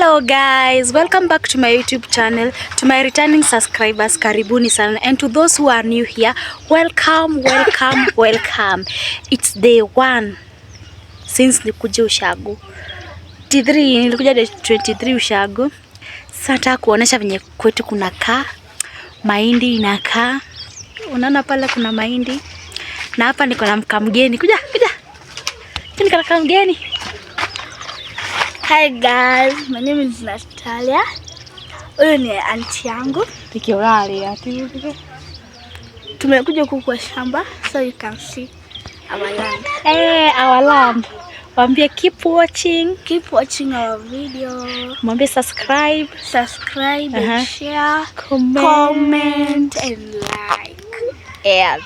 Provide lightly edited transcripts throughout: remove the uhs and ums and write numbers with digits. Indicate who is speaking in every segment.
Speaker 1: Hello guys, welcome back to my YouTube channel. To my returning subscribers, karibuni sana, and to those who are new here, welcome. It's day 1 since nikuja ushago. Nilikuja day 23 ushago. Sasa nataka kuonesha venye kwetu kuna kaa mahindi inakaa. Unaona pale kuna mahindi. Na hapa niko na mkamgeni. Kuja. Niko na mkamgeni.
Speaker 2: Hi guys, my name is Natalia. Huyu ni auntie yangu. Tumekuja huku kwa shamba, so you can see our land.
Speaker 1: Our land. Mwambie keep watching
Speaker 2: Our video.
Speaker 1: Mwambie subscribe
Speaker 2: And share, comment and like.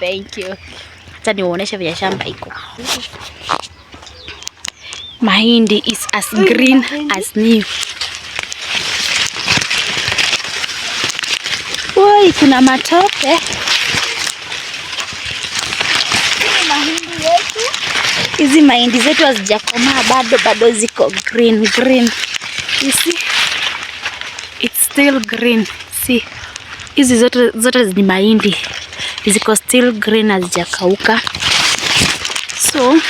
Speaker 1: Thank you. Acha niwaoneshe vile shamba iko. Mahindi is as green as new. Woi, kuna matope. Hizi mahindi zetu hazijakomaa bado ziko green. You see? It's still green. See? Hizi zote ni mahindi. Ziko still green, hazijakauka. So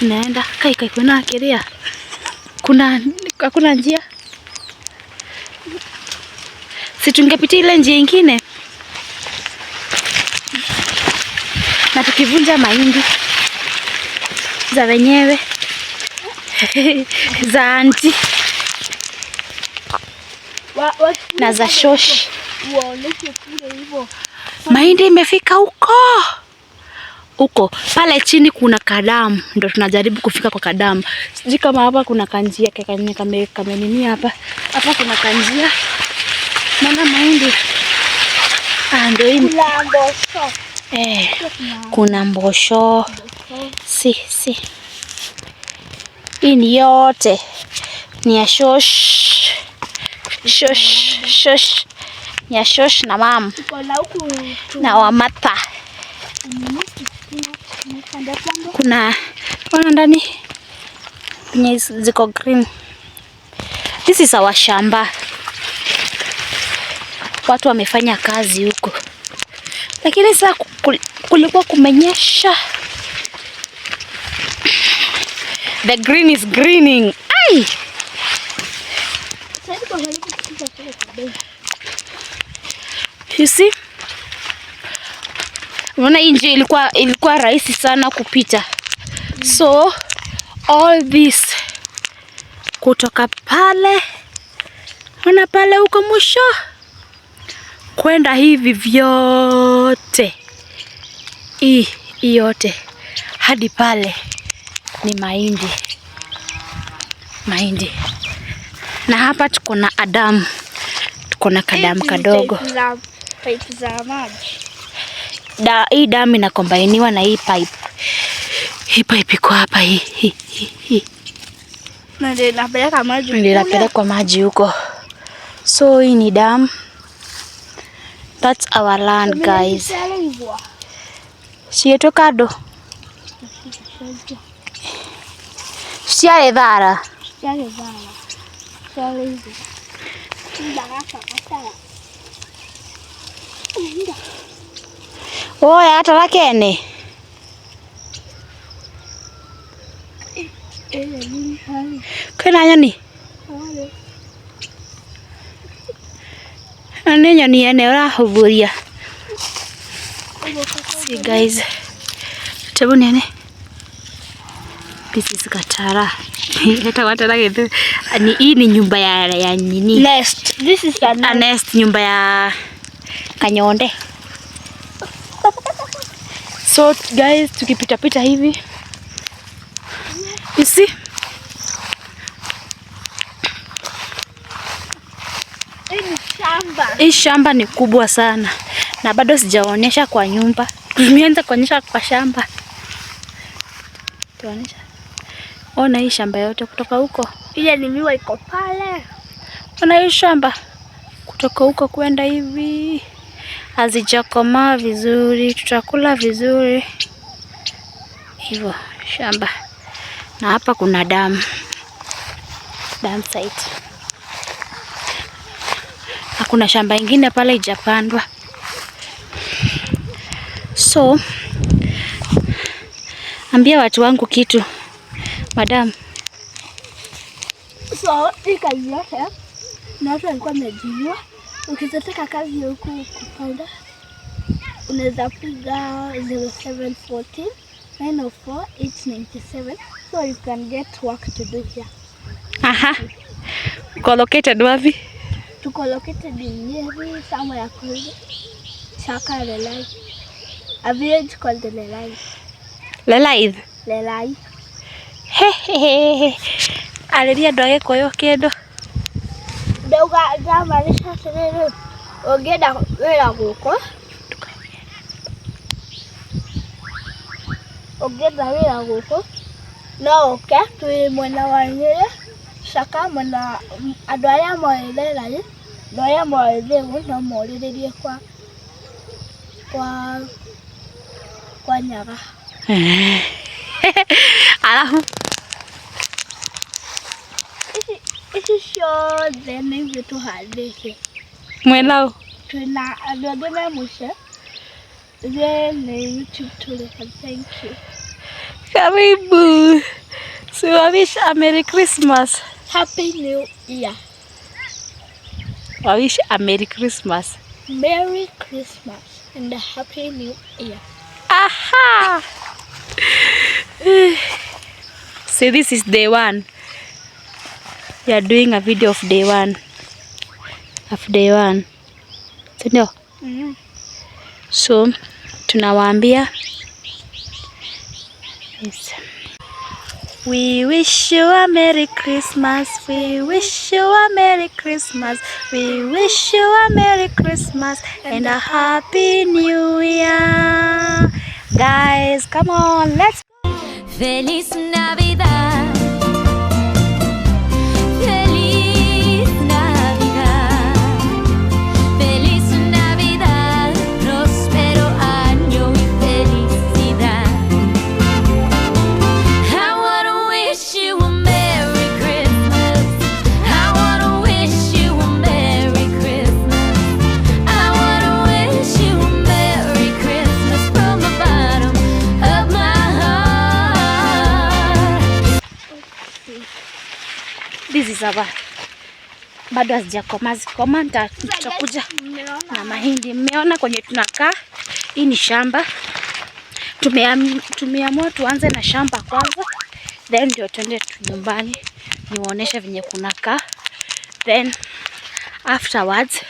Speaker 1: naenda kai kuna akiria. Hakuna njia. Si tungepitia ile njia nyingine. Na tukivunja mahindi za wenyewe za anti na za shosh. Mahindi imefika huko pale chini kuna kadamu, ndio tunajaribu kufika kwa kadamu. Sijui kama hapa kuna kanjia kamenini hapa kuna kanjia. Maana mahindi ndio hii. Kuna mbosho. Si. Hii ni yote ni ya shosh. Ni ya shosh na mama na Wamatha. Kuna ndani penye ziko green. This is our shamba. Watu wamefanya kazi huko, lakini sasa kulikuwa kumenyesha. The green is greening. Ai! You see? Unaona hii njia ilikuwa rahisi sana kupita. So all this kutoka pale huko mwisho kwenda hivi vyote hii yote hadi pale ni mahindi. Na hapa tuko na Adam, tuko na kadamu kadogo.
Speaker 2: Pipe za maji.
Speaker 1: Hii damu inakombainiwa na hii pipe. Hii pipe iko hapa hii.
Speaker 2: Na ndio
Speaker 1: inapeleka maji huko. So hii ni dam. That's our land guys. Sieto kado. Siare dhara. Oya hata lakene. Kuna nyani? Nyani urahuburia. See guys. Tebu nene. This is Katara. Hii ni nyumba ya nini?
Speaker 2: Nest. This is a
Speaker 1: nest, nyumba ya Kanyonde. So guys, tukipita hivi. You see? Hii shamba ni kubwa sana. Na bado sijaonyesha kwa nyumba. Tumeanza kuonyesha kwa shamba. Tuonyesha. Ona hii shamba yote kutoka huko.
Speaker 2: Ile ni miwa iko pale.
Speaker 1: Ona hii shamba kutoka huko kwenda hivi. Hazijakomaa vizuri, tutakula vizuri. Hivyo shamba. Na hapa kuna damu. dam site. Hakuna shamba ingine pale ijapandwa. So ambia watu wangu kitu, madam.
Speaker 2: So hii kazi yote na watu walikuwa wamejiwa. Ukitaka kazi huku kupanda unaweza piga 0714 904 897, so you can get work to do here.
Speaker 1: Aha. Uko located wapi?
Speaker 2: Tuko located in Nyeri, somewhere called Chaka Lelai. A village called Lelai.
Speaker 1: Lelai.
Speaker 2: Lelai.
Speaker 1: Hehehe. Aliria ndoge koyo kendo.
Speaker 2: Ndauga ndamanisha tiriri. Ongenda wira guko. Ongenda wira guko. No oke twi mwena wa Nyeri. Chaka mwena andu aria moe Lelai. Ndio ya moe thegu no moriririe kwa Nyaga.
Speaker 1: Alafu
Speaker 2: isi ciothe nĩ ithuĩ tũhandĩte.
Speaker 1: Mwenao
Speaker 2: Twĩna andũ angĩ me mũico. Ithuĩ nĩ YouTube tũrĩ. Thank you.
Speaker 1: Karibu. So I wish a Merry Christmas.
Speaker 2: Happy New Year.
Speaker 1: I wish a Merry Christmas.
Speaker 2: Merry Christmas and a Happy New Year.
Speaker 1: Aha! So this is day 1. We are doing a video of day 1. Of day 1. Sindio? So tunawaambia yes. We wish you a Merry Christmas. We wish you a Merry Christmas. We wish you a Merry Christmas and a Happy New Year. Guys, come on, let's go.
Speaker 3: Feliz Navidad. Feliz Navidad. Feliz Navidad. Próspero año y felicidad. I wanna wish you a Merry Christmas. I wanna wish you a Merry Christmas. I wanna wish you a Merry Christmas from the bottom of my heart.
Speaker 1: This is our bado hazijakoma, zikoma nitakuja na mahindi. Mmeona kwenye tunakaa, hii ni shamba. Tumeamua tuanze na shamba kwanza, then ndio tuende nyumbani niwaoneshe venye kunakaa, then afterwards.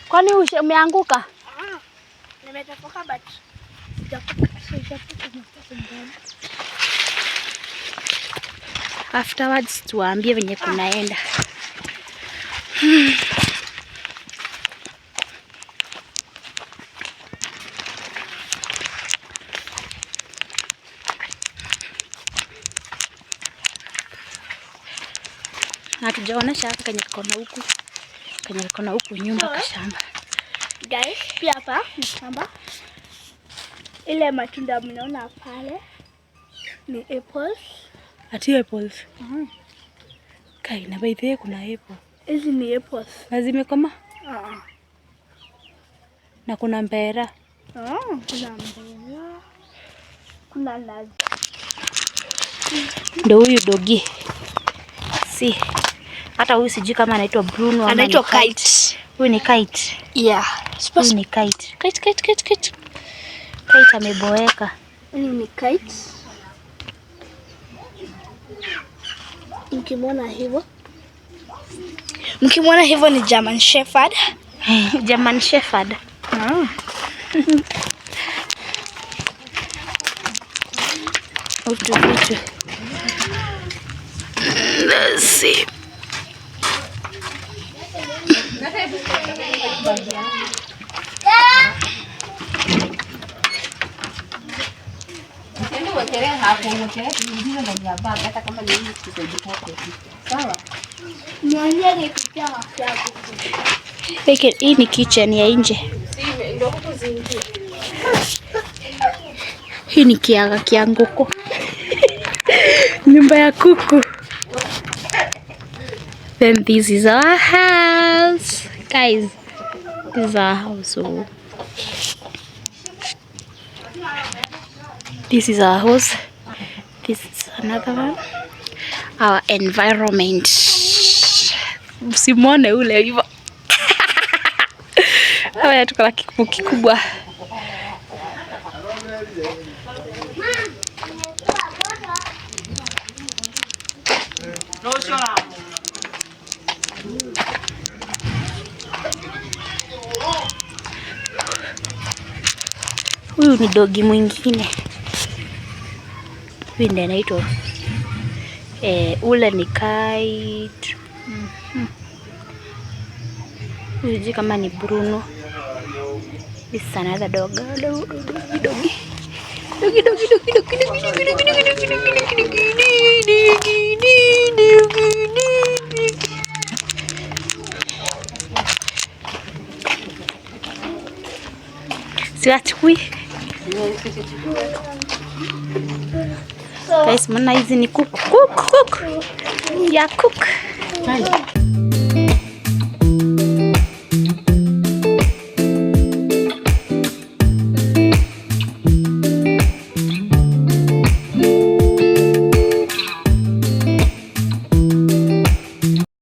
Speaker 1: Kwani umeanguka?
Speaker 2: Nimetoka but
Speaker 1: Afterwards tuwaambie venye kunaenda. Hatujaonesha kenye kona huku nyumba kwa shamba.
Speaker 2: guys, pia hapa ni shamba. Ile matunda mnaona pale ni apples.
Speaker 1: Ati apples. Kai na baidhe kuna apple.
Speaker 2: Hizi ni apples.
Speaker 1: Na zimekoma? Na kuna mpera.
Speaker 2: Kuna mpera. Kuna nazi.
Speaker 1: Ndio huyu dogi. Si. Hata huyu sijui kama anaitwa Bruno ama
Speaker 2: anaitwa Kite.
Speaker 1: Huyu ni Kite.
Speaker 2: Yeah.
Speaker 1: Huyu ni Kite. Kite ameboeka.
Speaker 2: Huyu ni Kite. Mkimwona hivyo ni German Shepherd.
Speaker 1: German Shepherd. Vitu. Let's see. Hii ni kitchen ya nje. Hii ni kiaga kia nguku. Nyumba ya kuku. Then this is our house. Guys, this is our house. So this is our house. This is another one. Our environment. Usimwone ule hivyo. Haya tuko na kikubu kikubwa. Huyu ni dogi mwingine. Huyu ndiye anaitwa ule ni kite. Huyu kama ni Bruno. This is another dog. Doggy. Siwachukui. Guys, mwana hizi ni cook. Ya cook.